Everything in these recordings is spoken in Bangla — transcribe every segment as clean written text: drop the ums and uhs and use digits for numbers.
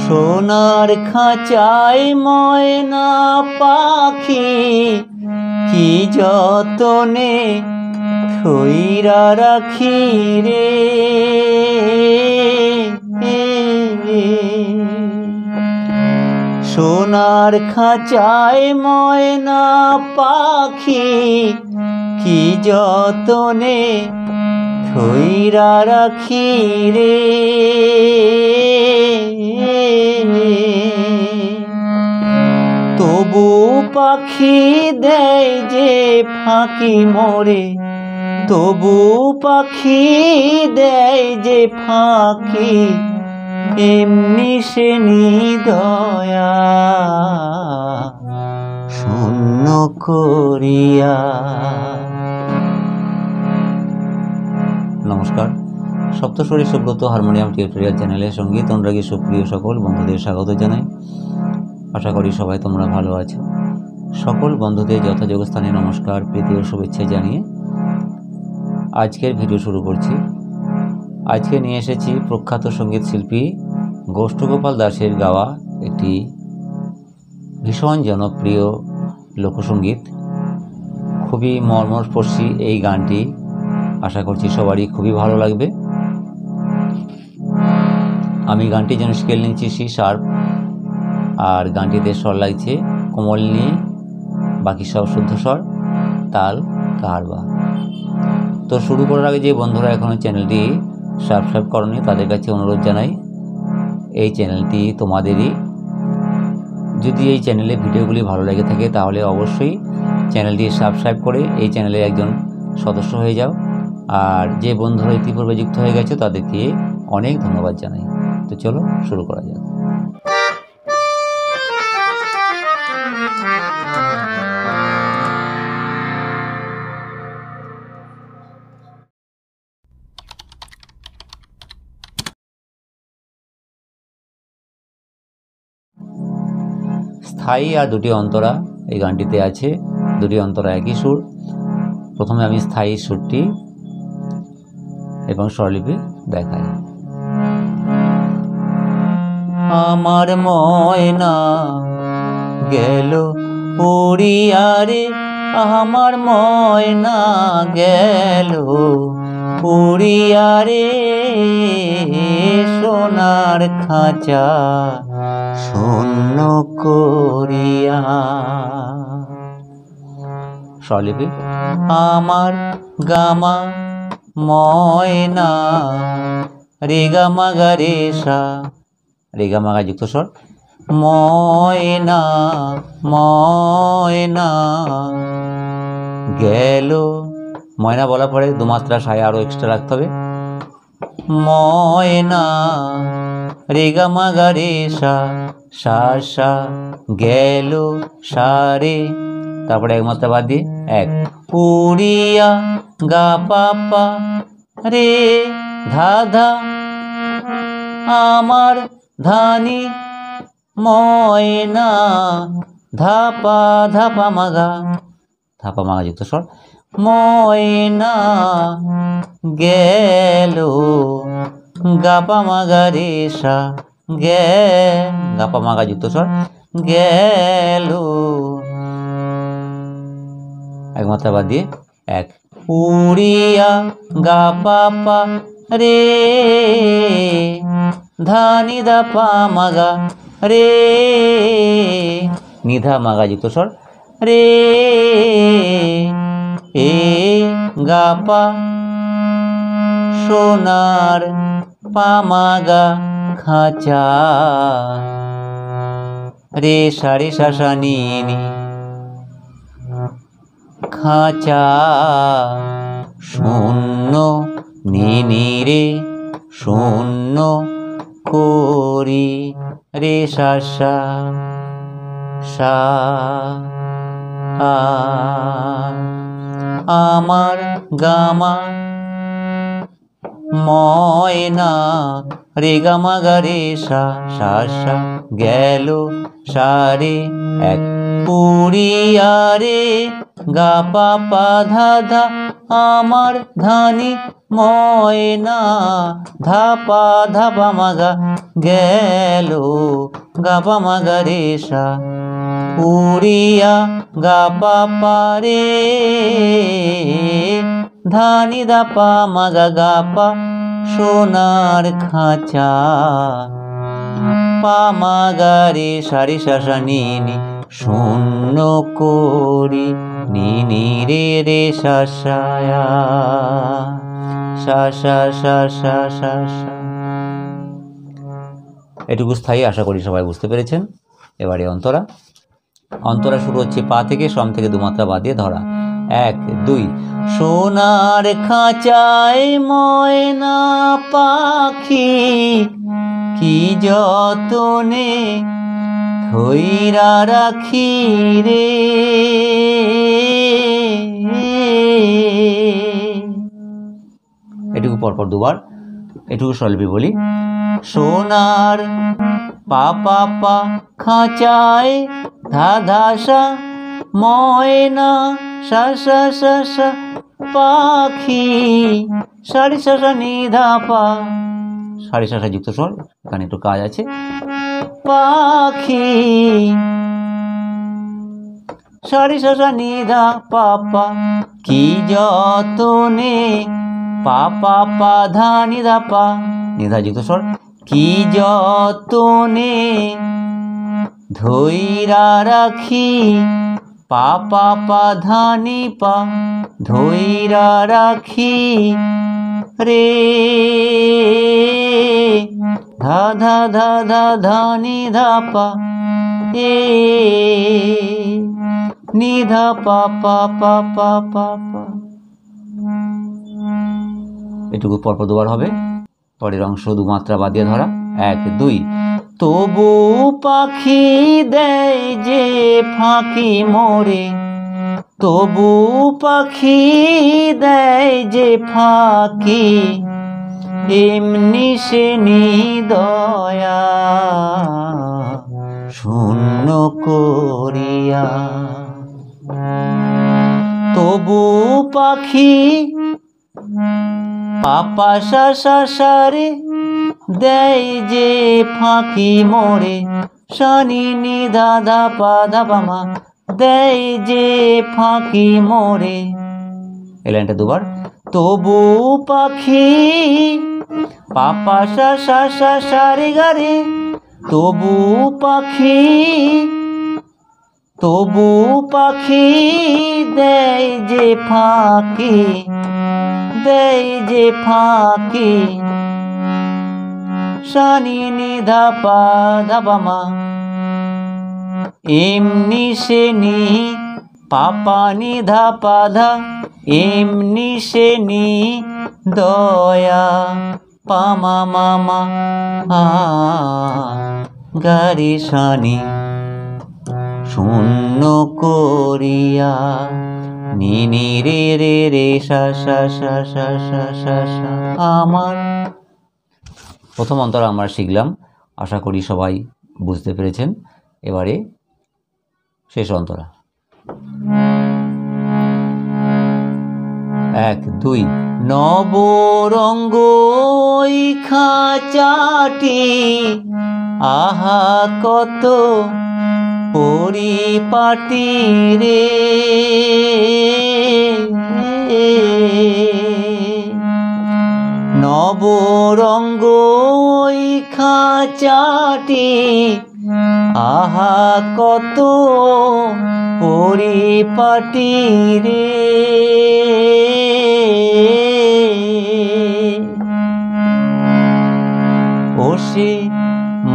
সোনার খাঁচায় ময়না পাখি কি যতনে থইরা রাখি রে। সোনার খাঁচায় ময়না পাখি কি যতনে থইরা রাখি রে। তবু পাখি দেয় যে ফাঁকি মোরে, তবু পাখি দেয় যে ফাঁকি, এমনি সে নিদয়া শূন্য করিয়া। নমস্কার, সপ্তস্বরী সুব্রত হারমোনিয়াম টিউটোরিয়াল চ্যানেলে সঙ্গীত অনুরাগী সুপ্রিয় সকল বন্ধুদের স্বাগত জানাই। আশা করি সবাই তোমরা ভালো আছো। সকল বন্ধুদের যথাযোগ্য স্থানে নমস্কার, প্রীতি ও শুভেচ্ছা জানিয়ে আজকের ভিডিও শুরু করছি। আজকে নিয়ে এসেছি প্রখ্যাত সঙ্গীত শিল্পী গোষ্ঠগোপাল দাসের গাওয়া একটি ভীষণ জনপ্রিয় লোকসঙ্গীত। খুবই মর্মস্পর্শী এই গানটি, আশা করছি সবারই খুবই ভালো লাগবে। আমি গানটির জন্য স্কেল নিচ্ছি সি শার্প, আর গানটিতে স্বর লাগছে কোমল নি, বাকি সব শুদ্ধ স্বর, তাল, কারবা। তো শুরু করার আগে যে বন্ধুরা এখনও চ্যানেলটি সাবস্ক্রাইব করনি তাদের কাছে অনুরোধ জানাই, এই চ্যানেলটি তোমাদেরই। যদি এই চ্যানেলে ভিডিওগুলি ভালো লেগে থাকে তাহলে অবশ্যই চ্যানেলটি সাবস্ক্রাইব করে এই চ্যানেলের একজন সদস্য হয়ে যাও। আর যে বন্ধুরা ইতিপূর্বে যুক্ত হয়ে গেছে তাদেরকে অনেক ধন্যবাদ জানাই। তো চলো শুরু করা যাক। স্থায়ী আর দুটি অন্তরা এই গানটিতে আছে, দুটি অন্তরা একই সুর। প্রথমে আমি স্থায়ী সুরটি এবং স্বরলিপি দেখাই। আমার ময়না গেল উড়িয়া রে, আমার ময়না গেল উড়িয়া রে, সোনার খাঁচা শূন্য করিয়া। স্বরলিপি আমার গামা ময়না রেগা মাগা রে সা, রেগা মাগা যুক্ত স্বর, ময়না ময়না গেল। ময়না বলার পরে দুমাত্রা সায় আরও এক্সট্রা রাখতে হবে। ময়না রেগা মাগা রে সা, সা সা গেল সারে, তারপরে একমাত্রা বাদ দিয়ে এক, উড়িয়া গা পাপা রে ধা ধা, আমার ধানি ময়না ধাপা ধাপা মাগা, ধাপা মাগা যুক্ত স্বর, ময়না গেল গাপা মাগা রে সা, গে গাপা মাগা যুক্ত স্বর, গেল একমাত্রা বাদ দিয়ে এক, উড়িয়া গা পাপা রে ধানি দা পা মাগা রে, নিধা মাগা যুক্ত স্বর, রে এ গা পা, সোনার পা মাগা খাঁচা রে সা রে সা সা নি নি, খাঁচা শূন্য নি নি রে শূন্য করি রে সা সা সা। আমার গামা ময়না রে গামা গা রে সা, সা সা গেল সারে এক, উড়িয়া রে গা পা পা ধা ধা, আমার ধানি ময়না ধাপা ধাপা মাগা গেল গাপা মাগা রে সা উড়িয়া গাপা পারে ধানি ধাপা মাগা গাপা সোনার খাঁচা পা মাগা রে সারি সাসা নিনি শূন্য করি নিনি রে রে সাসায়া সা সা সা সা সা সা। এটুকু স্থায়ী, আশা করি সবাই বুঝতে পেরেছেন। এবারে অন্তরা। অন্তরা শুরু হচ্ছে পা থেকে, সম থেকে 2 মাত্রা বাদ দিয়ে ধরা। 1 2 সোনার খাঁচায় ময়না পাখি কি যতনে ধইরা রাখি রে এটুকু পরপর 2বার, এটুকু স্বরলিপি বলি। সোনার পা পা পা খাঁচায় ধা ধা সা ময়না সা সা সা সা পাখি সারি সা সা নি ধা পা সারি সা সা যুক্ত স্বর, এখানে একটু কাজ আছে। পাখি সারি সা সা নি ধা পা পা কি যতনে পা পা পা ধা নি ধা পা নিধা যুক্ত স্বর কি যতনে ধইরা রাখি পা পা পা ধা নি পা ধইরা রাখি রে ধা ধা ধা ধা ধা নি ধা পা এ নি ধা পা পা পা পা পা পা। এটুকু পরপর 2বার হবে। পরের অংশ 2 মাত্রা বাদ দিয়ে ধরা। 1 2 তবু পাখি দেয় যে ফাঁকি মোরে তবু পাখি দেয় যে ফাঁকি এমনি সে নিদয়া শূন্য করিয়া তবু পাখি পাপা সা সা সা রে দেয় যে ফাঁকি মোরে শনি নি ধা ধা পা ধা পা মা দেয় যে ফাঁকি মোরে। এই লাইনটা 2বার। তবু পাখি পাপা সা সা সা সা রে গা রে তবু পাখি দেয় যে ফাঁকি দেয় যে ফাঁকি শনি নি ধা পা ধা পা মা এমনি সে নি পাপা নি ধা পা ধা এমনি সে নি দয়া পা মা মা মা গা রে শনি শূন্য করিয়া নি নি রে রে রে সা সা সা সা সা সা সা। আমার প্রথম অন্তরা আমরা শিখলাম, আশা করি সবাই বুঝতে পেরেছেন। এবারে শেষ অন্তরা। 1 2 নবরঙ্গ খাঁচাটি আহা কত পরিপাটি রে নবরঙ্গ খাঁচাটি আহা কত পরিপাটি রে ওসে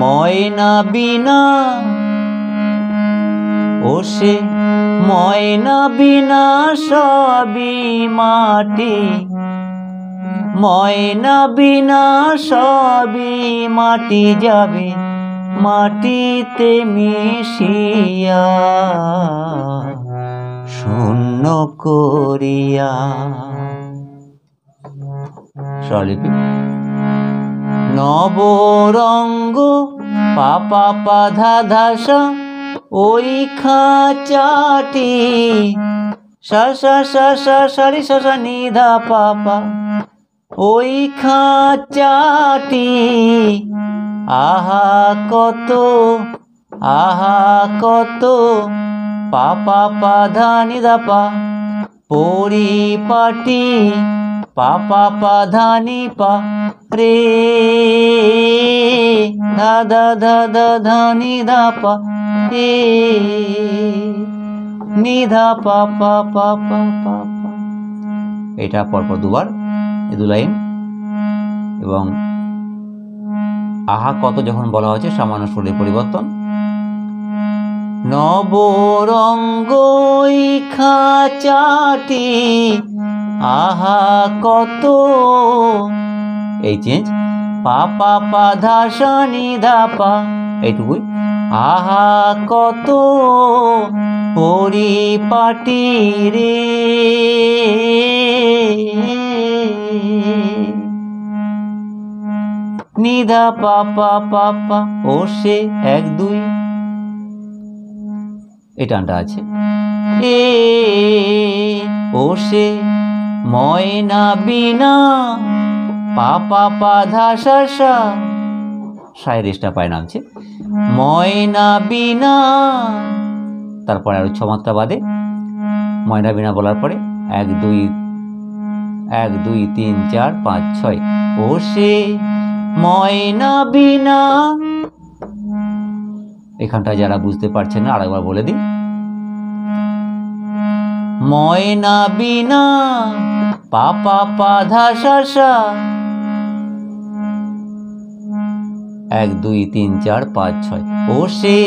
ময়না বিনা ওসে ময়না বিনা সবই মাটি ময়না বিনা সবই মাটি যাবে মাটিতে মিশিয়া শূন্য করিয়া। স্বরলিপি নবরঙ্গ পা পা পা ধা ধা সা ওই খাঁচাটি সা সা সা সা সারি সা সা নি ধা পা পা, ওই খাঁচাটি আহা কত, আহা কত, পা পা পা ধা নি ধা পা, পরিপাটি পা পা পা ধা নি পা, রে ধা ধা ধা ধা ধা নি ধা পা, এ নি ধা পা পা পা পা পা পা। এটা পরপর দুবার, এই দু লাইন। এবং আহা কত যখন বলা হয়েছে সামান্য সুরের পরিবর্তন। নবরঙ্গই খাঁচাটি আহা কত, এই চেঞ্জ, পা পা পা ধা সা নি ধা পা, এইটুকুই, আহা কত পরিপাটি রে, নি ধা পা পা পা পা, ও সে 1 2, এই টানটা আছে। এ ও সে ময়না বিনা, পা পা পা ধা সা সা, সায় রেস্টা পায় নামছে, ময়না বিনা, তারপরে আরো 6 মাত্রা বাদে ময়না বিনা বলার পরে 1 2 1 2 3 4 5 6, ও সে ময়না বিনা। এখানটা যারা বুঝতে পারছেন না আরেকবার বলে দিই, ময়না বিনা পা পা পা ধা সা সা, 1 2 3 4 5 6, ও সে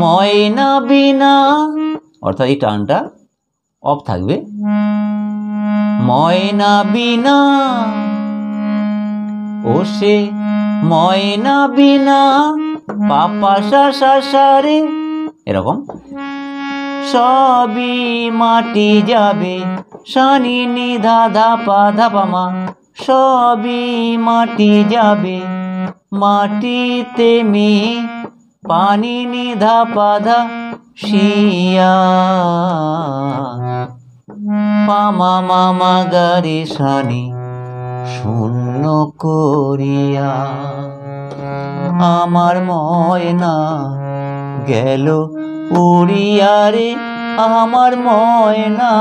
ময়না বিনা, অর্থাৎ এই টানটা অফ থাকবে, ময়না বিনা, ও সে ময়না বিনা, পা পা সা সা সা রে, এরকম। সবই মাটি যাবে, সা নি নি ধা ধা পা ধা পা মা, সবই মাটি যাবে, মাটিতে মি, পানি নি ধা পা ধা, শিয়া, পা মা মা মা গা রে সা নি, শূন্য করিয়া, আমার ময়না গেল উড়িয়া রে, আমার ময়না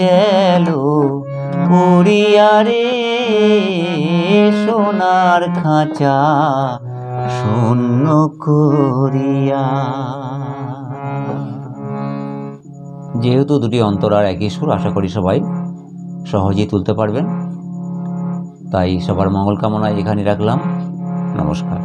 গেল উড়িয়া রে, সোনার খাঁচা শূন্য করিয়া। যেহেতু দুটি অন্তরার একই সুর, আশা করি সবাই সহজেই তুলতে পারবেন। তাই সবার মঙ্গল কামনায় এখানে রাখলাম। নমস্কার।